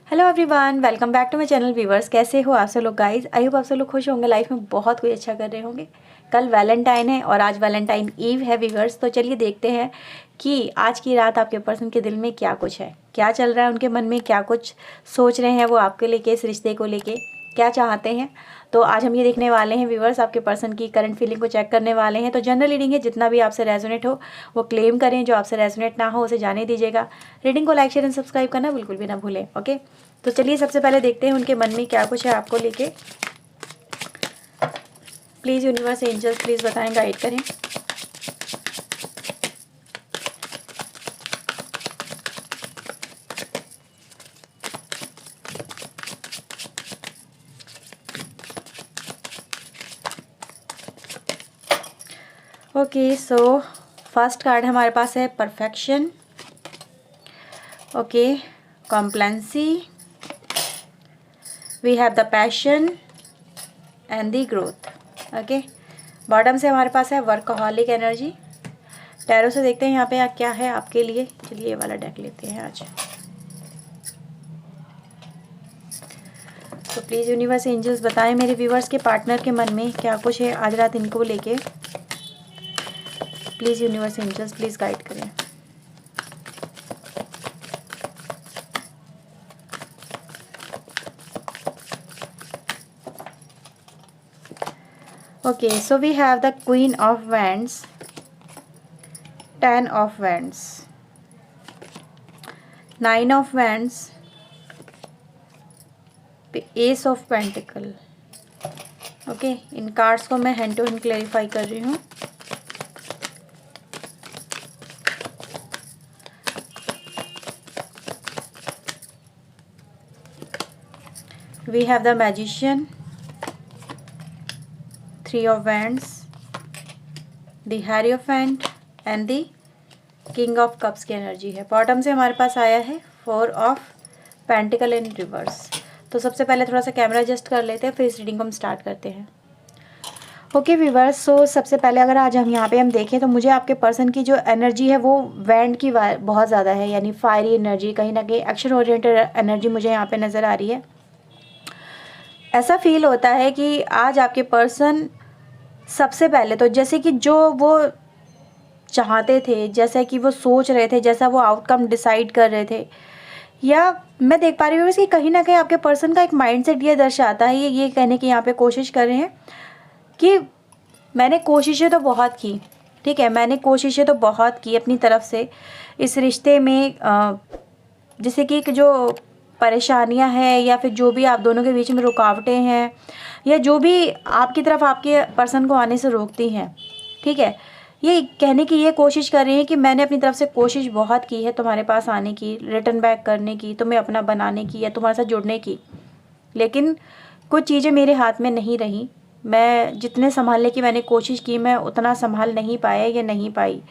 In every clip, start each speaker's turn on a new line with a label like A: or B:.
A: Hello everyone, welcome back to my channel viewers. कैसे हो आप सब लोग गाइस? आई होप आप सब लोग खुश होंगे, लाइफ में बहुत कुछ अच्छा कर रहे होंगे। कल वैलेंटाइन है और आज वैलेंटाइन ईव है व्यूवर्स। तो चलिए देखते हैं कि आज की रात आपके पर्सन के दिल में क्या कुछ है, क्या चल रहा है उनके मन में, क्या कुछ सोच रहे हैं वो आपके लेके, इस रिश्ते को लेके क्या चाहते हैं। तो आज हम ये देखने वाले हैं व्यूवर्स, आपके पर्सन की करंट फीलिंग को चेक करने वाले हैं। तो जनरल रीडिंग है, जितना भी आपसे रेजोनेट हो वो क्लेम करें, जो आपसे रेजोनेट ना हो उसे जाने दीजिएगा। रीडिंग को लाइक शेयर एंड सब्सक्राइब करना बिल्कुल भी ना भूलें। ओके, तो चलिए सबसे पहले देखते हैं उनके मन में क्या कुछ है आपको लेके। प्लीज़ यूनिवर्स एंजल्स प्लीज़ बताएं, गाइड करें। ओके, सो फर्स्ट कार्ड हमारे पास है perfection, okay, complacency, we have the passion and the growth. Okay, bottom से हमारे पास है वर्कहॉलिक एनर्जी। टैरो से देखते हैं यहाँ पे क्या है आपके लिए। चलिए ये वाला डेक लेते हैं आज। तो प्लीज़ यूनिवर्स एंजल्स बताएं मेरे व्यूवर्स के पार्टनर के मन में क्या कुछ है आज रात इनको लेके। Please universe angels please guide करें। Okay, so we have the Queen of Wands, Ten of Wands, Nine of Wands, Ace of Pentacle। Okay, इन कार्ड्स को मैं हैंड टू हैंड क्लैरिफाई कर रही हूँ। We have the magician, Three of Wands, the Hierophant and the king of cups की energy है। Bottom से हमारे पास आया है four of pentacle in reverse. तो सबसे पहले थोड़ा सा कैमरा एडजस्ट कर लेते हैं, फिर इस रीडिंग को हम स्टार्ट करते हैं। ओके व्यूवर्स, सो सबसे पहले अगर आज हम यहाँ पे हम देखें तो मुझे आपके पर्सन की जो एनर्जी है वो वैंड की बहुत ज़्यादा है, यानी फायरी एनर्जी, कहीं ना कहीं एक्शन ओरिएंटेड एनर्जी मुझे यहाँ पे नज़र आ रही है। ऐसा फील होता है कि आज आपके पर्सन सबसे पहले तो जैसे कि जो वो चाहते थे, जैसे कि वो सोच रहे थे, जैसा वो आउटकम डिसाइड कर रहे थे, या मैं देख पा रही हूँ कि कहीं ना कहीं आपके पर्सन का एक माइंडसेट ये दर्शाता है, ये कहने की यहाँ पे कोशिश कर रहे हैं कि मैंने कोशिशें तो बहुत की, ठीक है, मैंने कोशिशें तो बहुत की अपनी तरफ से इस रिश्ते में, जैसे कि जो परेशानियां हैं या फिर जो भी आप दोनों के बीच में रुकावटें हैं या जो भी आपकी तरफ आपके पर्सन को आने से रोकती हैं, ठीक है, ये कहने की ये कोशिश कर रही है कि मैंने अपनी तरफ से कोशिश बहुत की है तुम्हारे पास आने की, रिटर्न बैक करने की, तुम्हें अपना बनाने की या तुम्हारे साथ जुड़ने की, लेकिन कुछ चीज़ें मेरे हाथ में नहीं रही। मैं जितने संभालने की मैंने कोशिश की, मैं उतना संभाल नहीं पाया या नहीं पाई।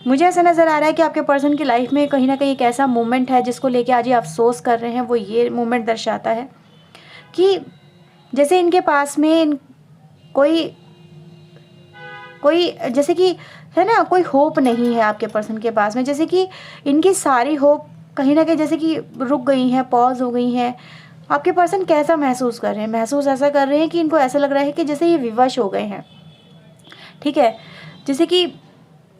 A: मुझे ऐसा नज़र आ रहा है कि आपके पर्सन की लाइफ में कहीं ना कहीं एक ऐसा मोमेंट है जिसको लेके आज ये अफसोस कर रहे हैं। वो ये मोमेंट दर्शाता है कि जैसे इनके पास में कोई कोई जैसे कि है ना, कोई होप नहीं है आपके पर्सन के पास में, जैसे कि इनकी सारी होप कहीं ना कहीं जैसे कि रुक गई हैं, पॉज हो गई हैं। आपके पर्सन कैसा महसूस कर रहे हैं? महसूस ऐसा कर रहे हैं कि इनको ऐसा लग रहा है कि जैसे ये विवश हो गए हैं, ठीक है। जैसे कि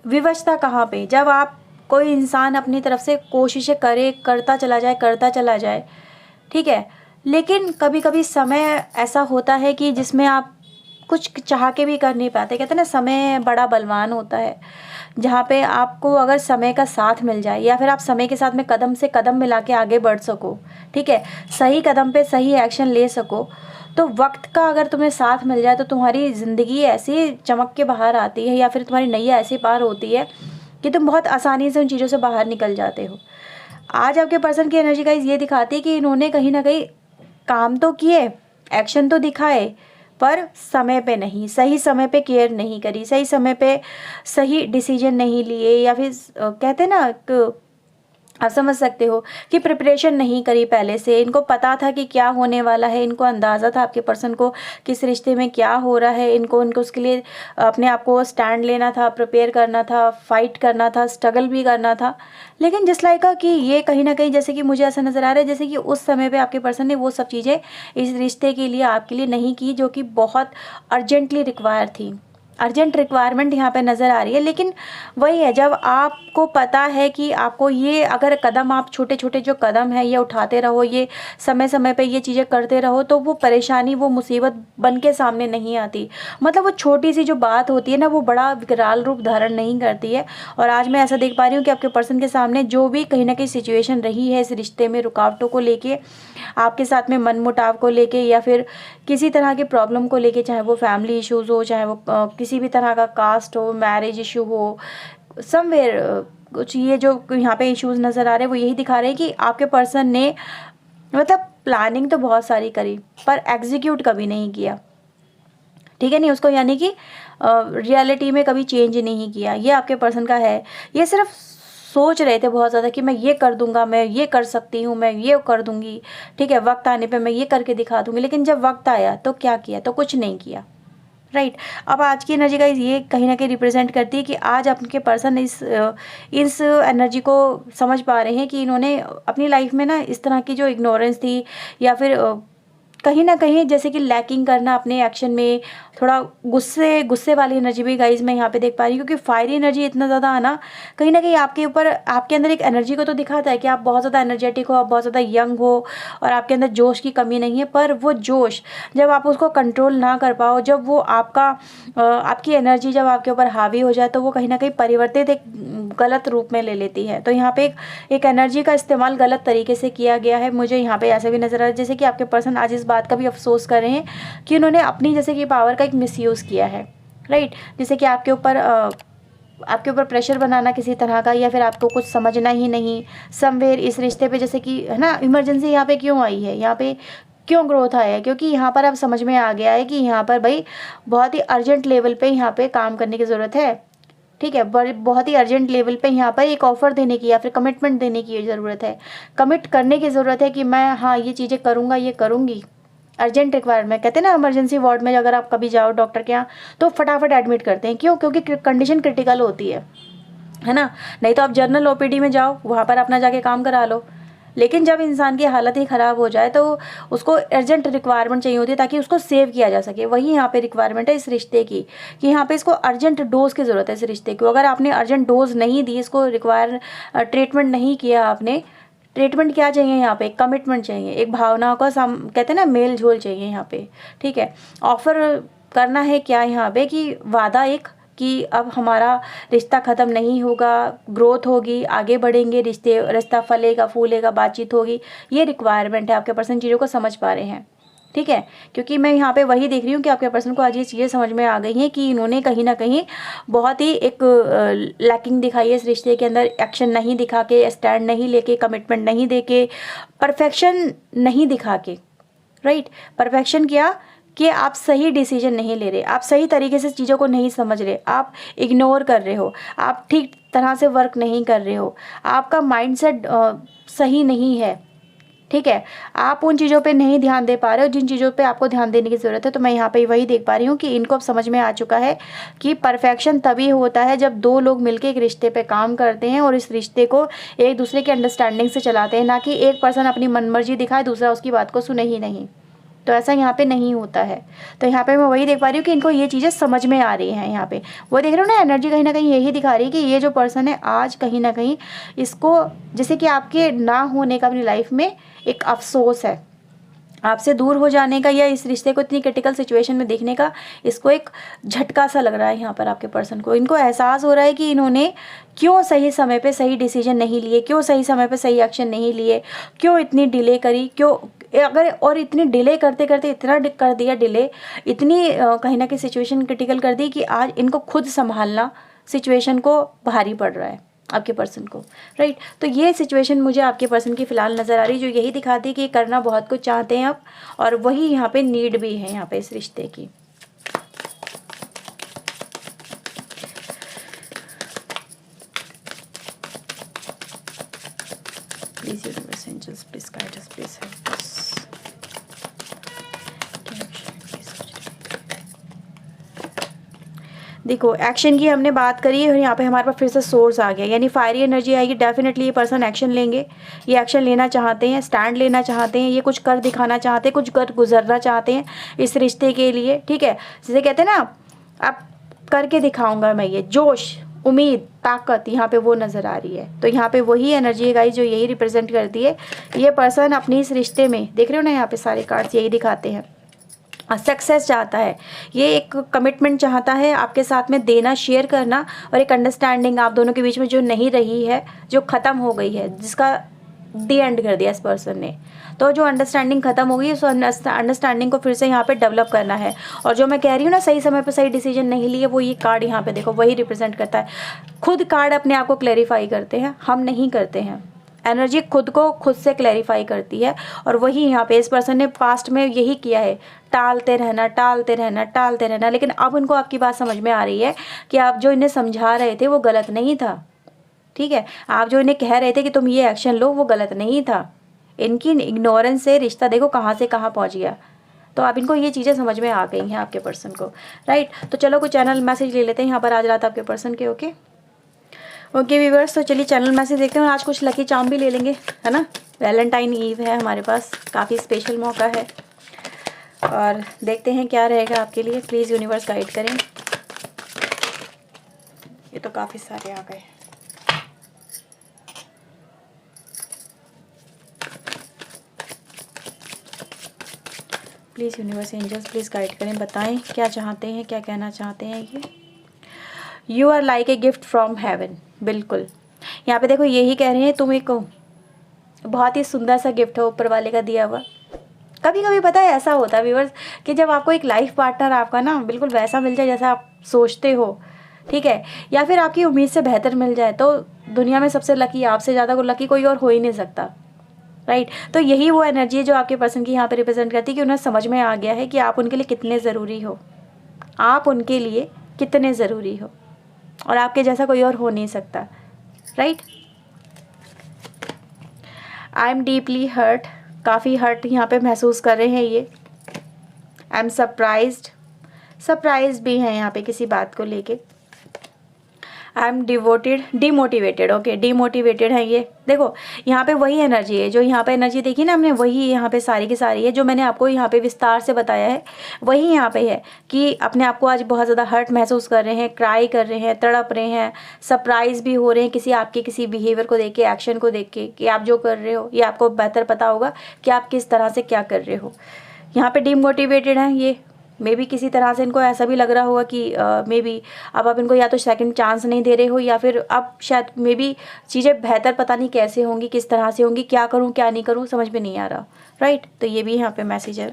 A: विवशता कहाँ पे, जब आप कोई इंसान अपनी तरफ से कोशिशें करता चला जाए, ठीक है, लेकिन कभी कभी समय ऐसा होता है कि जिसमें आप कुछ चाह के भी कर नहीं पाते। कहते हैं ना, समय बड़ा बलवान होता है, जहाँ पे आपको अगर समय का साथ मिल जाए या फिर आप समय के साथ में कदम से कदम मिला के आगे बढ़ सको, ठीक है, सही कदम पे सही एक्शन ले सको, तो वक्त का अगर तुम्हें साथ मिल जाए तो तुम्हारी ज़िंदगी ऐसी चमक के बाहर आती है या फिर तुम्हारी नैया ऐसी पार होती है कि तुम बहुत आसानी से उन चीज़ों से बाहर निकल जाते हो। आज आपके पर्सन की एनर्जी गाइस ये दिखाती है कि इन्होंने कहीं ना कहीं काम तो किए, एक्शन तो दिखाए, पर समय पे नहीं, सही समय पे केयर नहीं करी, सही समय पे सही डिसीजन नहीं लिए, या फिर कहते हैं ना आप समझ सकते हो कि प्रिपरेशन नहीं करी पहले से, इनको पता था कि क्या होने वाला है, इनको अंदाज़ा था आपके पर्सन को किस रिश्ते में क्या हो रहा है, इनको इनको उसके लिए अपने आप को स्टैंड लेना था, प्रिपेयर करना था, फाइट करना था, स्ट्रगल भी करना था। लेकिन जिस लाइक कि ये कहीं ना कहीं जैसे कि मुझे ऐसा नज़र आ रहा है जैसे कि उस समय पे आपके पर्सन ने वो सब चीज़ें इस रिश्ते के लिए आपके लिए नहीं की जो कि बहुत अर्जेंटली रिक्वायर थी, अर्जेंट रिक्वायरमेंट यहाँ पे नज़र आ रही है। लेकिन वही है, जब आपको पता है कि आपको ये अगर कदम, आप छोटे छोटे जो कदम है ये उठाते रहो, ये समय समय पे ये चीज़ें करते रहो, तो वो परेशानी, वो मुसीबत बन के सामने नहीं आती। मतलब वो छोटी सी जो बात होती है ना, वो बड़ा विकराल रूप धारण नहीं करती है। और आज मैं ऐसा देख पा रही हूँ कि आपके पर्सन के सामने जो भी कहीं ना कहीं सिचुएशन रही है इस रिश्ते में, रुकावटों को लेके, आपके साथ में मनमुटाव को लेके, या फिर किसी तरह के प्रॉब्लम को लेके, चाहे वो फैमिली इश्यूज हो, चाहे वो किसी भी तरह का कास्ट हो, मैरिज इशू हो, समवेयर कुछ ये जो यहाँ पे इश्यूज नज़र आ रहे हैं वो यही दिखा रहे हैं कि आपके पर्सन ने मतलब प्लानिंग तो बहुत सारी करी पर एग्जीक्यूट कभी नहीं किया, ठीक है नहीं उसको, यानी कि रियलिटी में कभी चेंज नहीं किया। ये आपके पर्सन का है, ये सिर्फ सोच रहे थे बहुत ज़्यादा कि मैं ये कर दूंगा, मैं ये कर सकती हूँ, मैं ये कर दूंगी, ठीक है, वक्त आने पे मैं ये करके दिखा दूंगी। लेकिन जब वक्त आया तो क्या किया, तो कुछ नहीं किया, राइट। अब आज की एनर्जी का ये कहीं ना कहीं रिप्रेजेंट करती है कि आज आपके पर्सन इस एनर्जी को समझ पा रहे हैं कि इन्होंने अपनी लाइफ में ना इस तरह की जो इग्नोरेंस थी, या फिर कहीं ना कहीं जैसे कि लैकिंग करना अपने एक्शन में, थोड़ा गुस्से गुस्से वाली एनर्जी भी गाइज मैं यहाँ पे देख पा रही हूँ। क्योंकि फायरी एनर्जी इतना ज़्यादा आना कहीं ना कहीं आपके ऊपर, आपके अंदर एक एनर्जी को तो दिखाता है कि आप बहुत ज़्यादा एनर्जेटिक हो, आप बहुत ज़्यादा यंग हो और आपके अंदर जोश की कमी नहीं है। पर वो जोश जब आप उसको कंट्रोल ना कर पाओ, जब वो आपकी एनर्जी जब आपके ऊपर हावी हो जाए, तो वो कहीं ना कहीं परिवर्तित एक गलत रूप में ले लेती है। तो यहाँ पे एक एनर्जी का इस्तेमाल गलत तरीके से किया गया है। मुझे यहाँ पे ऐसे भी नज़र आ रहा है जैसे कि आपके पर्सन आज इस बात का भी अफसोस कर रहे हैं कि उन्होंने अपनी जैसे कि पावर का एक मिसयूज़ किया है, राइट। जैसे कि आपके ऊपर प्रेशर बनाना किसी तरह का, या फिर आपको कुछ समझना ही नहीं समवेयर इस रिश्ते पे, जैसे कि है ना, इमरजेंसी यहाँ पे क्यों आई है, यहाँ पे क्यों ग्रोथ आया है, क्योंकि यहाँ पर अब समझ में आ गया है कि यहाँ पर भाई बहुत ही अर्जेंट लेवल पे यहाँ पे काम करने की ज़रूरत है, ठीक है। बहुत ही अर्जेंट लेवल पे यहाँ पर एक ऑफर देने की या फिर कमिटमेंट देने की ज़रूरत है, कमिट करने की ज़रूरत है कि मैं हाँ ये चीज़ें करूँगा, ये करूँगी। अर्जेंट रिक्वायरमेंट कहते हैं ना, इमरजेंसी वार्ड में अगर आप कभी जाओ डॉक्टर के यहाँ तो फटाफट एडमिट करते हैं, क्यों, क्योंकि कंडीशन क्रिटिकल होती है ना। नहीं तो आप जनरल ओपीडी में जाओ, वहाँ पर अपना जाके काम करा लो। लेकिन जब इंसान की हालत ही ख़राब हो जाए तो उसको अर्जेंट रिक्वायरमेंट चाहिए होती है ताकि उसको सेव किया जा सके। वही यहाँ पे रिक्वायरमेंट है इस रिश्ते की कि यहाँ पे इसको अर्जेंट डोज की ज़रूरत है इस रिश्ते को। अगर आपने अर्जेंट डोज नहीं दी, इसको ट्रीटमेंट नहीं किया आपने, ट्रीटमेंट क्या चाहिए यहाँ पे, कमिटमेंट चाहिए, एक भावनाओं का कहते हैं ना मेल झोल चाहिए यहाँ पे, ठीक है। ऑफर करना है क्या यहाँ पे कि वादा एक कि अब हमारा रिश्ता ख़त्म नहीं होगा, ग्रोथ होगी, आगे बढ़ेंगे, रिश्ता फलेगा फूलेगा, बातचीत होगी। ये रिक्वायरमेंट है, आपके पर्सन चीज़ों को समझ पा रहे हैं, ठीक है। क्योंकि मैं यहाँ पे वही देख रही हूँ कि आपके पर्सन को आज ये चीज़ें समझ में आ गई हैं कि इन्होंने कहीं ना कहीं बहुत ही एक लैकिंग दिखाई है इस रिश्ते के अंदर, एक्शन नहीं दिखा के, स्टैंड नहीं लेके, कमिटमेंट नहीं दे के, परफेक्शन नहीं दिखा के, राइट। परफेक्शन क्या कि आप सही डिसीजन नहीं ले रहे, आप सही तरीके से चीज़ों को नहीं समझ रहे, आप इग्नोर कर रहे हो, आप ठीक तरह से वर्क नहीं कर रहे हो, आपका माइंडसेट सही नहीं है, ठीक है। आप उन चीज़ों पे नहीं ध्यान दे पा रहे हो जिन चीज़ों पे आपको ध्यान देने की ज़रूरत है। तो मैं यहाँ पे वही देख पा रही हूँ कि इनको अब समझ में आ चुका है कि परफेक्शन तभी होता है जब दो लोग मिलके एक रिश्ते पे काम करते हैं और इस रिश्ते को एक दूसरे के अंडरस्टैंडिंग से चलाते हैं, ना कि एक पर्सन अपनी मनमर्जी दिखाए, दूसरा उसकी बात को सुने ही नहीं। तो ऐसा यहाँ पे नहीं होता है। तो यहाँ पे मैं वही देख पा रही हूँ कि इनको ये चीज़ें समझ में आ रही हैं। यहाँ पे वो देख रहे हो ना, एनर्जी कहीं ना कहीं यही दिखा रही है कि ये जो पर्सन है आज कहीं ना कहीं इसको जैसे कि आपके ना होने का अपनी लाइफ में एक अफसोस है, आपसे दूर हो जाने का, या इस रिश्ते को इतनी क्रिटिकल सिचुएशन में देखने का इसको एक झटका सा लग रहा है यहाँ पर आपके पर्सन को। इनको एहसास हो रहा है कि इन्होंने क्यों सही समय पे सही डिसीजन नहीं लिए, क्यों सही समय पे सही एक्शन नहीं लिए, क्यों इतनी डिले करी, क्यों अगर और इतनी डिले करते करते इतना कर दिया डिले, इतनी कहीं ना कहीं सिचुएशन क्रिटिकल कर दी कि आज इनको खुद संभालना सिचुएशन को भारी पड़ रहा है आपके पर्सन को, राइट। तो ये सिचुएशन मुझे आपके पर्सन की फ़िलहाल नज़र आ रही है जो यही दिखाती है कि करना बहुत कुछ चाहते हैं आप, और वही यहाँ पे नीड भी है यहाँ पे इस रिश्ते की। देखो एक्शन की हमने बात करी और यहाँ पे हमारे पास फिर से सोर्स आ गया, यानी फायरी एनर्जी आएगी। डेफिनेटली ये पर्सन एक्शन लेंगे, ये एक्शन लेना चाहते हैं, स्टैंड लेना चाहते हैं, ये कुछ कर दिखाना चाहते हैं, कुछ कर गुजरना चाहते हैं इस रिश्ते के लिए, ठीक है। जैसे कहते हैं ना, अब करके दिखाऊंगा मैं, ये जोश, उम्मीद, ताकत, यहाँ पे वो नज़र आ रही है। तो यहाँ पे वही एनर्जी है गाइस जो यही रिप्रेजेंट करती है। ये पर्सन अपनी इस रिश्ते में, देख रहे हो ना यहाँ पे सारे कार्ड्स यही दिखाते हैं, सक्सेस चाहता है, ये एक कमिटमेंट चाहता है आपके साथ में देना, शेयर करना, और एक अंडरस्टैंडिंग आप दोनों के बीच में जो नहीं रही है, जो ख़त्म हो गई है, जिसका दी एंड कर दिया इस पर्सन ने। तो जो अंडरस्टैंडिंग ख़त्म हो गई है, उस अंडरस्टैंडिंग को फिर से यहाँ पे डेवलप करना है। और जो मैं कह रही हूँ ना, सही समय पे सही डिसीजन नहीं लिए, वो ये कार्ड यहाँ पे देखो वही रिप्रेजेंट करता है। खुद कार्ड अपने आप को क्लैरिफाई करते हैं, हम नहीं करते हैं। एनर्जी खुद को खुद से क्लैरिफाई करती है, और वही यहाँ पे इस पर्सन ने पास्ट में यही किया है, टालते रहना, टालते रहना, टालते रहना। लेकिन अब उनको आपकी बात समझ में आ रही है कि आप जो इन्हें समझा रहे थे वो गलत नहीं था, ठीक है। आप जो इन्हें कह रहे थे कि तुम ये एक्शन लो, वो गलत नहीं था। इनकी इग्नोरेंस से रिश्ता देखो कहाँ से कहाँ पहुँच गया। तो अब इनको ये चीज़ें समझ में आ गई हैं आपके पर्सन को, राइट। तो चलो कुछ चैनल मैसेज ले लेते हैं यहाँ पर आज रात आपके पर्सन के। ओके व्यूअर्स, तो चलिए चैनल मैसेज देखते हैं। आज कुछ लकी चार्म भी ले लेंगे, है ना। वैलेंटाइन ईव है हमारे पास, काफ़ी स्पेशल मौका है, और देखते हैं क्या रहेगा आपके लिए। प्लीज़ यूनिवर्स गाइड करें। ये तो काफ़ी सारे आ गए। Please universe angels please guide करें, बताएं क्या चाहते हैं, क्या कहना चाहते हैं ये। You are like a gift from heaven. बिल्कुल, यहाँ पे देखो यही कह रहे हैं, तुम एक बहुत ही सुंदर सा गिफ्ट हो ऊपर वाले का दिया हुआ। कभी कभी पता है ऐसा होता है व्यूअर्स कि जब आपको एक लाइफ पार्टनर आपका ना बिल्कुल वैसा मिल जाए जैसा आप सोचते हो, ठीक है, या फिर आपकी उम्मीद से बेहतर मिल जाए, तो दुनिया में सबसे लकी, आपसे ज़्यादा लकी कोई और हो ही नहीं सकता, राइट। तो यही वो एनर्जी है जो आपके पर्सन की यहाँ पे रिप्रेजेंट करती है कि उन्हें समझ में आ गया है कि आप उनके लिए कितने ज़रूरी हो, आप उनके लिए कितने ज़रूरी हो, और आपके जैसा कोई और हो नहीं सकता, right. I am deeply hurt, काफ़ी हर्ट यहाँ पे महसूस कर रहे हैं ये। आई एम सरप्राइज भी हैं यहाँ पे किसी बात को लेके। I am demotivated, okay, demotivated है ये। देखो यहाँ पे वही एनर्जी है जो यहाँ पे एनर्जी देखी ना हमने, वही यहाँ पे सारी की सारी है जो मैंने आपको यहाँ पे विस्तार से बताया है, वही यहाँ पे है कि अपने आप को आज बहुत ज़्यादा हर्ट महसूस कर रहे हैं, क्राई कर रहे हैं, तड़प रहे हैं, सरप्राइज भी हो रहे हैं किसी आपके किसी बिहेवियर को देख के, एक्शन को देख के, कि आप जो कर रहे हो ये आपको बेहतर पता होगा कि आप किस तरह से क्या कर रहे हो। यहाँ पे डिमोटिवेटेड हैं ये, मे बी किसी तरह से इनको ऐसा भी लग रहा होगा कि मे बी अब आप इनको या तो सेकंड चांस नहीं दे रहे हो, या फिर अब शायद मे बी चीज़ें बेहतर पता नहीं कैसे होंगी, किस तरह से होंगी, क्या करूं क्या नहीं करूं समझ में नहीं आ रहा, राइट। तो ये भी यहाँ पे मैसेज है।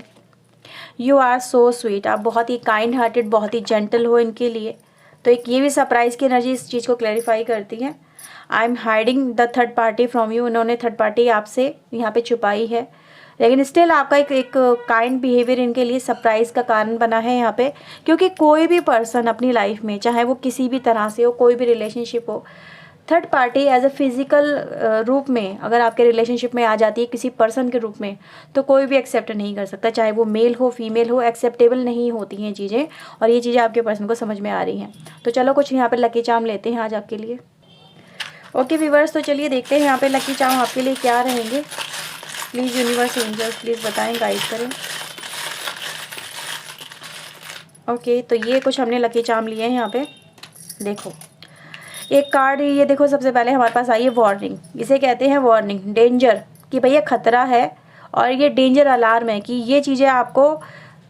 A: यू आर सो स्वीट, आप बहुत ही काइंड हार्टेड, बहुत ही जेंटल हो इनके लिए। तो एक ये भी सरप्राइज़ की एनर्जी इस चीज़ को क्लैरिफाई करती है। I am hiding the third party from you, उन्होंने थर्ड पार्टी आपसे यहाँ पे छुपाई है, लेकिन स्टिल आपका एक काइंड बिहेवियर इनके लिए सरप्राइज़ का कारण बना है यहाँ पे। क्योंकि कोई भी पर्सन अपनी लाइफ में, चाहे वो किसी भी तरह से हो, कोई भी रिलेशनशिप हो, third party as a physical रूप में अगर आपके रिलेशनशिप में आ जाती है किसी पर्सन के रूप में, तो कोई भी एक्सेप्ट नहीं कर सकता, चाहे वो मेल हो फीमेल हो, एक्सेप्टेबल नहीं होती हैं चीज़ें, और ये चीज़ें आपके पर्सन को समझ में आ रही हैं। तो चलो कुछ यहाँ पर लकी चार्म लेते हैं आज आपके लिए। ओके व्यूअर्स, तो चलिए देखते हैं यहाँ पे लकी चार्म आपके लिए क्या रहेंगे। प्लीज़ यूनिवर्स एंजल्स प्लीज़ बताएं, गाइड करें। ओके, तो ये कुछ हमने लकी चार्म लिए हैं यहाँ पे। देखो एक कार्ड ये देखो, सबसे पहले हमारे पास आई है वार्निंग। इसे कहते हैं वार्निंग, डेंजर, कि भैया खतरा है, और ये डेंजर अलार्म है कि ये चीज़ें आपको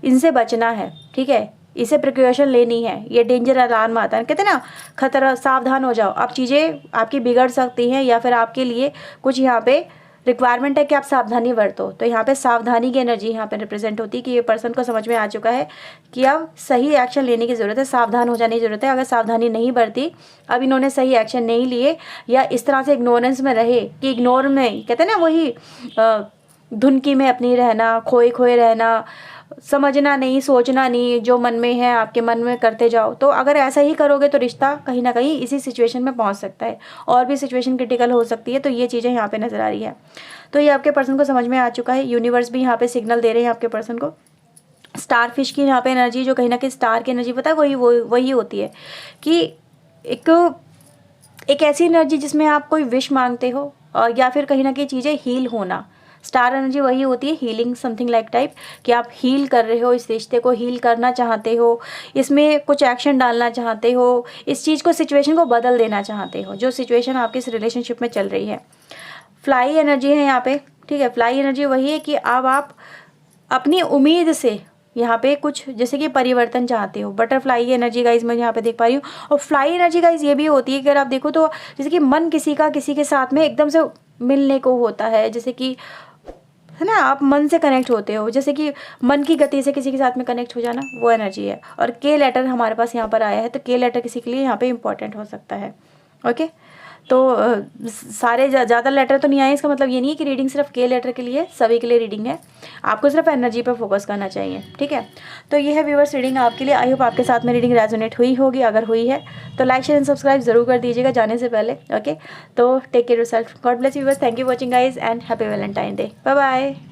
A: इनसे बचना है, ठीक है, इसे प्रिकॉशन लेनी है। ये डेंजर अलार्म आता है, कहते हैं ना खतरा, सावधान हो जाओ, अब चीज़ें आपकी बिगड़ सकती हैं, या फिर आपके लिए कुछ यहाँ पे रिक्वायरमेंट है कि आप सावधानी बरतो। तो यहाँ पे सावधानी की एनर्जी यहाँ पे रिप्रेजेंट होती है कि ये पर्सन को समझ में आ चुका है कि अब सही एक्शन लेने की ज़रूरत है, सावधान हो जाने की ज़रूरत है। अगर सावधानी नहीं बरती, अब इन्होंने सही एक्शन नहीं लिए, या इस तरह से इग्नोरेंस में रहे कि इग्नोर में, कहते हैं ना वही धुनकी में अपनी रहना, खोए खोए रहना, समझना नहीं, सोचना नहीं, जो मन में है आपके मन में करते जाओ। तो अगर ऐसा ही करोगे तो रिश्ता कहीं ना कहीं इसी सिचुएशन में पहुंच सकता है, और भी सिचुएशन क्रिटिकल हो सकती है। तो ये चीज़ें यहाँ पे नज़र आ रही है। तो ये आपके पर्सन को समझ में आ चुका है। यूनिवर्स भी यहाँ पे सिग्नल दे रहे हैं आपके पर्सन को, स्टार फिश की यहाँ पे एनर्जी, जो कहीं ना कहीं स्टार की एनर्जी पता है वही होती है कि एक ऐसी एनर्जी जिसमें आप कोई विश मांगते हो या फिर कहीं ना कहीं चीज़ें हील होना। स्टार एनर्जी वही होती है, हीलिंग समथिंग लाइक टाइप, कि आप हील कर रहे हो, इस रिश्ते को हील करना चाहते हो, इसमें कुछ एक्शन डालना चाहते हो, इस चीज़ को, सिचुएशन को बदल देना चाहते हो, जो सिचुएशन आपकी इस रिलेशनशिप में चल रही है। फ्लाई एनर्जी है यहाँ पे, ठीक है। फ्लाई एनर्जी वही है कि अब आप अपनी उम्मीद से यहाँ पे कुछ जैसे कि परिवर्तन चाहते हो। बटरफ्लाई एनर्जी गाइज मैं यहाँ पे देख पा रही हूँ। और फ्लाई एनर्जी गाइज ये भी होती है कि अगर आप देखो तो जैसे कि मन किसी का किसी के साथ में एकदम से मिलने को होता है, जैसे कि है ना, आप मन से कनेक्ट होते हो, जैसे कि मन की गति से किसी के साथ में कनेक्ट हो जाना, वो एनर्जी है। और के लेटर हमारे पास यहाँ पर आया है, तो के लेटर किसी के लिए यहाँ पे इंपॉर्टेंट हो सकता है। ओके, तो सारे ज़्यादा लेटर तो नहीं आए, इसका मतलब ये नहीं है कि रीडिंग सिर्फ के लेटर के लिए, सभी के लिए रीडिंग है। आपको सिर्फ एनर्जी पे फोकस करना चाहिए, ठीक है। तो ये है व्यूअर्स रीडिंग आपके लिए। आई होप आपके साथ में रीडिंग रेजोनेट हुई होगी। अगर हुई है तो लाइक शेयर एंड सब्सक्राइब जरूर कर दीजिएगा जाने से पहले। ओके, तो take care yourself, God bless you viewers, thank you watching guys and happy Valentine day, bye bye.